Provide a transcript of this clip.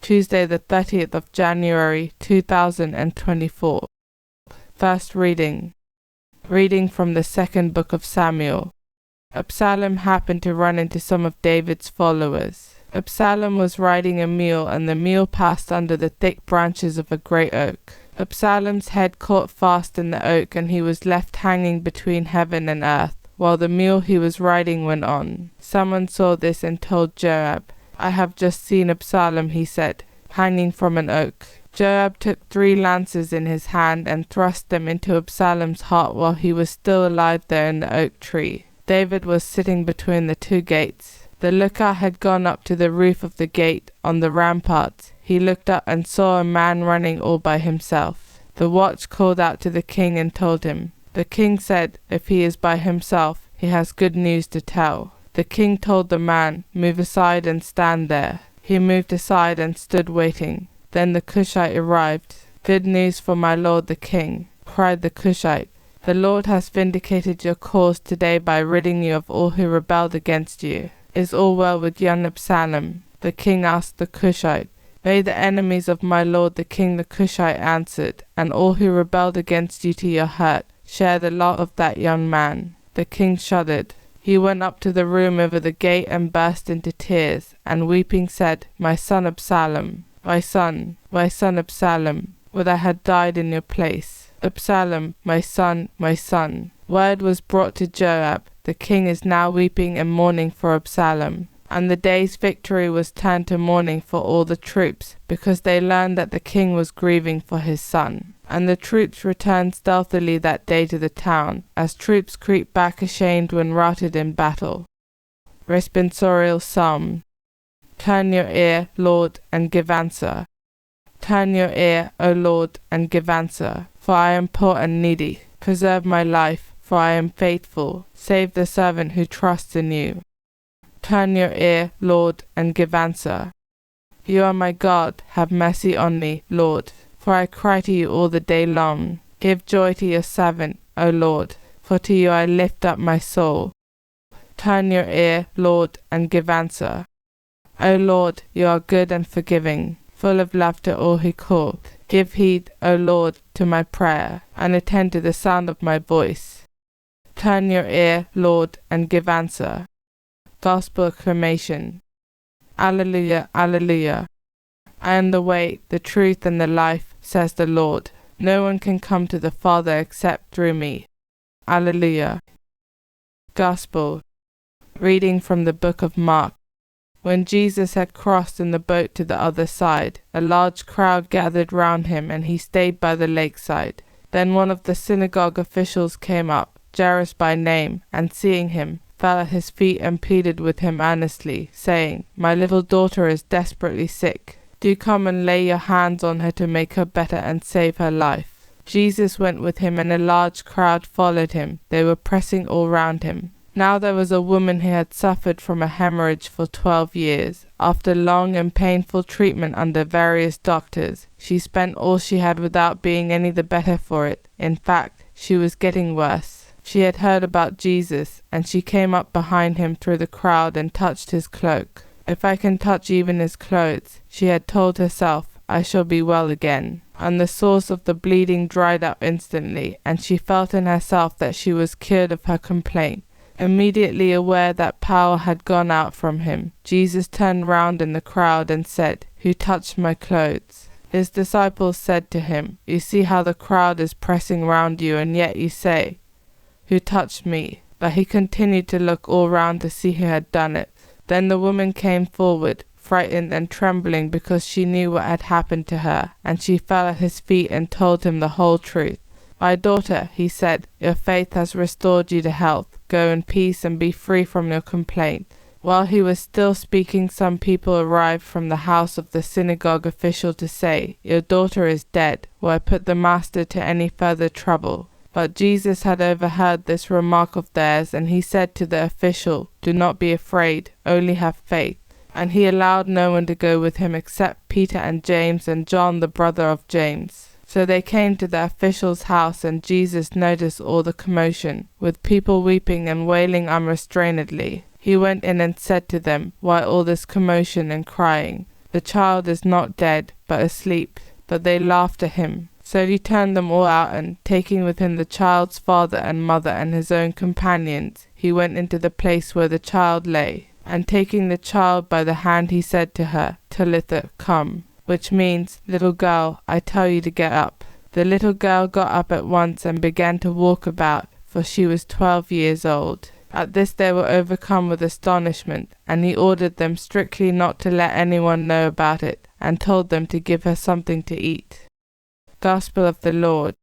Tuesday the 30th of January 2024. First reading. Reading from the second book of Samuel. Absalom happened to run into some of David's followers. Absalom was riding a mule, and the mule passed under the thick branches of a great oak. Absalom's head caught fast in the oak, and he was left hanging between heaven and earth, while the mule he was riding went on. Someone saw this and told Joab. "I have just seen Absalom," he said, "hanging from an oak." Joab took 3 lances in his hand and thrust them into Absalom's heart while he was still alive there in the oak tree. David was sitting between the 2 gates. The lookout had gone up to the roof of the gate on the ramparts. He looked up and saw a man running all by himself. The watch called out to the king and told him. The king said, "If he is by himself, he has good news to tell." The king told the man, "Move aside and stand there." He moved aside and stood waiting. Then the Cushite arrived. "Good news for my lord the king," cried the Cushite. "The Lord has vindicated your cause today by ridding you of all who rebelled against you. Is all well with young Absalom?" The king asked the Cushite. "May the enemies of my lord the king," the Cushite answered, "and all who rebelled against you to your hurt, share the lot of that young man." The king shuddered. He went up to the room over the gate and burst into tears, and weeping said, "My son Absalom, my son Absalom, would I had died in your place. Absalom, my son, my son." Word was brought to Joab. The king is now weeping and mourning for Absalom. And the day's victory was turned to mourning for all the troops, because they learned that the king was grieving for his son. And the troops returned stealthily that day to the town, as troops creep back ashamed when routed in battle. Responsorial Psalm. Turn your ear, Lord, and give answer. Turn your ear, O Lord, and give answer, for I am poor and needy. Preserve my life, for I am faithful. Save the servant who trusts in you. Turn your ear, Lord, and give answer. You are my God, have mercy on me, Lord, for I cry to you all the day long. Give joy to your servant, O Lord, for to you I lift up my soul. Turn your ear, Lord, and give answer. O Lord, you are good and forgiving, full of love to all who call. Give heed, O Lord, to my prayer, and attend to the sound of my voice. Turn your ear, Lord, and give answer. Gospel acclamation. Alleluia, alleluia. I am the way, the truth, and the life, says the Lord. No one can come to the Father except through me. Alleluia. Gospel. Reading from the book of Mark. When Jesus had crossed in the boat to the other side, a large crowd gathered round him, and he stayed by the lakeside. Then one of the synagogue officials came up, Jairus by name, and seeing him, fell at his feet and pleaded with him earnestly, saying, "My little daughter is desperately sick. Do come and lay your hands on her to make her better and save her life." Jesus went with him, and a large crowd followed him. They were pressing all round him. Now there was a woman who had suffered from a hemorrhage for 12 years. After long and painful treatment under various doctors, she spent all she had without being any the better for it. In fact, she was getting worse. She had heard about Jesus, and she came up behind him through the crowd and touched his cloak. "If I can touch even his clothes," she had told herself, "I shall be well again." And the source of the bleeding dried up instantly, and she felt in herself that she was cured of her complaint. Immediately aware that power had gone out from him, Jesus turned round in the crowd and said, "Who touched my clothes?" His disciples said to him, "You see how the crowd is pressing round you, and yet you say, 'Who touched me?'" But he continued to look all round to see who had done it. Then the woman came forward, frightened and trembling because she knew what had happened to her, and she fell at his feet and told him the whole truth. "My daughter," he said, "your faith has restored you to health. Go in peace and be free from your complaint." While he was still speaking, some people arrived from the house of the synagogue official to say, "Your daughter is dead. Why put the master to any further trouble?" But Jesus had overheard this remark of theirs, and he said to the official, "Do not be afraid, only have faith." And he allowed no one to go with him except Peter and James and John the brother of James. So they came to the official's house, and Jesus noticed all the commotion, with people weeping and wailing unrestrainedly. He went in and said to them, "Why all this commotion and crying? "The child is not dead, but asleep." But they laughed at him. So he turned them all out, and taking with him the child's father and mother and his own companions, he went into the place where the child lay. And taking the child by the hand, he said to her, "Talitha, come," which means, "Little girl, I tell you to get up." The little girl got up at once and began to walk about, for she was 12 years old. At this they were overcome with astonishment, and he ordered them strictly not to let anyone know about it, and told them to give her something to eat. Gospel of the Lord.